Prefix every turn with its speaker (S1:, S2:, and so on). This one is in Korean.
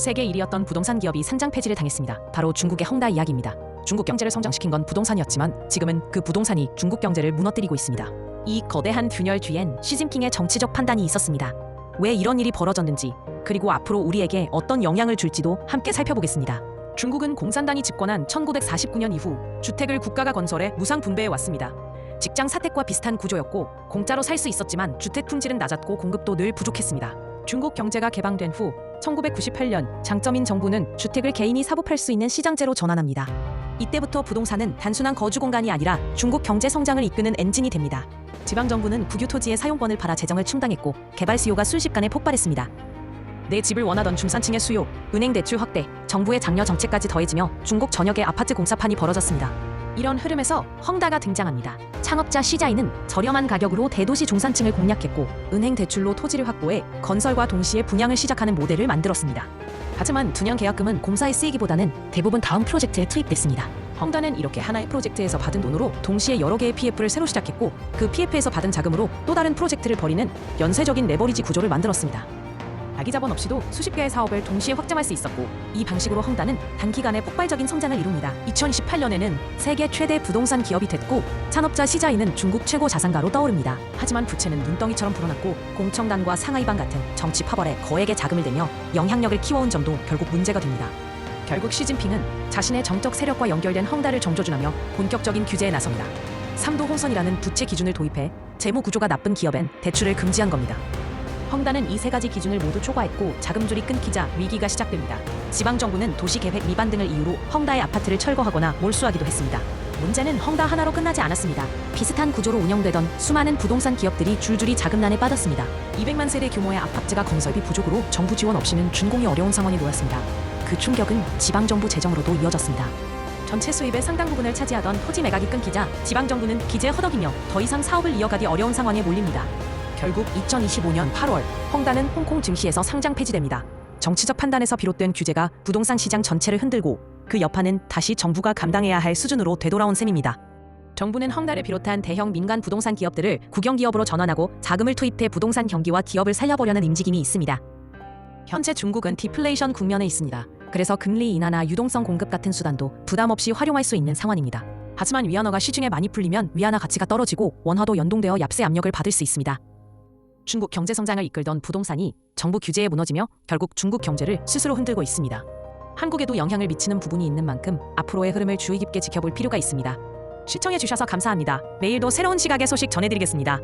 S1: 세계 1위였던 부동산 기업이 상장 폐지를 당했습니다. 바로 중국의 헝다 이야기입니다. 중국 경제를 성장시킨 건 부동산이었지만 지금은 그 부동산이 중국 경제를 무너뜨리고 있습니다. 이 거대한 균열 뒤엔 시진핑의 정치적 판단이 있었습니다. 왜 이런 일이 벌어졌는지, 그리고 앞으로 우리에게 어떤 영향을 줄지도 함께 살펴보겠습니다. 중국은 공산당이 집권한 1949년 이후 주택을 국가가 건설해 무상 분배해 왔습니다. 직장 사택과 비슷한 구조였고 공짜로 살 수 있었지만 주택 품질은 낮았고 공급도 늘 부족했습니다. 중국 경제가 개방된 후 1998년 장점인 정부는 주택을 개인이 사고 팔 수 있는 시장제로 전환합니다. 이때부터 부동산은 단순한 거주 공간이 아니라 중국 경제 성장을 이끄는 엔진이 됩니다. 지방정부는 국유 토지의 사용권을 팔아 재정을 충당했고 개발 수요가 순식간에 폭발했습니다. 내 집을 원하던 중산층의 수요, 은행 대출 확대, 정부의 장려 정책까지 더해지며 중국 전역의 아파트 공사판이 벌어졌습니다. 이런 흐름에서 헝다가 등장합니다. 창업자 시자인은 저렴한 가격으로 대도시 중산층을 공략했고 은행 대출로 토지를 확보해 건설과 동시에 분양을 시작하는 모델을 만들었습니다. 하지만 2년 계약금은 공사에 쓰이기보다는 대부분 다음 프로젝트에 투입됐습니다. 헝다는 이렇게 하나의 프로젝트에서 받은 돈으로 동시에 여러 개의 PF를 새로 시작했고 그 PF에서 받은 자금으로 또 다른 프로젝트를 벌이는 연쇄적인 레버리지 구조를 만들었습니다. 자기 자본 없이도 수십 개의 사업을 동시에 확장할 수 있었고 이 방식으로 헝다는 단기간에 폭발적인 성장을 이룹니다. 2018년에는 세계 최대 부동산 기업이 됐고 창업자 시자인은 중국 최고 자산가로 떠오릅니다. 하지만 부채는 눈덩이처럼 불어났고 공청단과 상하이방 같은 정치 파벌에 거액의 자금을 대며 영향력을 키워온 점도 결국 문제가 됩니다. 결국 시진핑은 자신의 정적 세력과 연결된 헝다를 정조준하며 본격적인 규제에 나섭니다. 3도 홍선이라는 부채 기준을 도입해 재무 구조가 나쁜 기업엔 대출을 금지한 겁니다. 헝다는 이 세 가지 기준을 모두 초과했고 자금줄이 끊기자 위기가 시작됩니다. 지방정부는 도시계획 위반 등을 이유로 헝다의 아파트를 철거하거나 몰수하기도 했습니다. 문제는 헝다 하나로 끝나지 않았습니다. 비슷한 구조로 운영되던 수많은 부동산 기업들이 줄줄이 자금난에 빠졌습니다. 200만 세대 규모의 아파트가 건설비 부족으로 정부 지원 없이는 준공이 어려운 상황에 놓였습니다. 그 충격은 지방정부 재정으로도 이어졌습니다. 전체 수입의 상당 부분을 차지하던 토지 매각이 끊기자 지방정부는 기재에 허덕이며 더 이상 사업을 이어가기 어려운 상황에 몰립니다. 결국 2025년 8월 헝다는 홍콩 증시에서 상장 폐지됩니다. 정치적 판단에서 비롯된 규제가 부동산 시장 전체를 흔들고 그 여파는 다시 정부가 감당해야 할 수준으로 되돌아온 셈입니다. 정부는 헝다를 비롯한 대형 민간 부동산 기업들을 국영기업으로 전환하고 자금을 투입해 부동산 경기와 기업을 살려보려는 움직임이 있습니다. 현재 중국은 디플레이션 국면에 있습니다. 그래서 금리 인하나 유동성 공급 같은 수단도 부담 없이 활용할 수 있는 상황입니다. 하지만 위안화가 시중에 많이 풀리면 위안화 가치가 떨어지고 원화도 연동되어 얍세 압력을 받을 수 있습니다. 중국 경제 성장을 이끌던 부동산이 정부 규제에 무너지며 결국 중국 경제를 스스로 흔들고 있습니다. 한국에도 영향을 미치는 부분이 있는 만큼 앞으로의 흐름을 주의 깊게 지켜볼 필요가 있습니다. 시청해주셔서 감사합니다. 내일도 새로운 시각의 소식 전해드리겠습니다.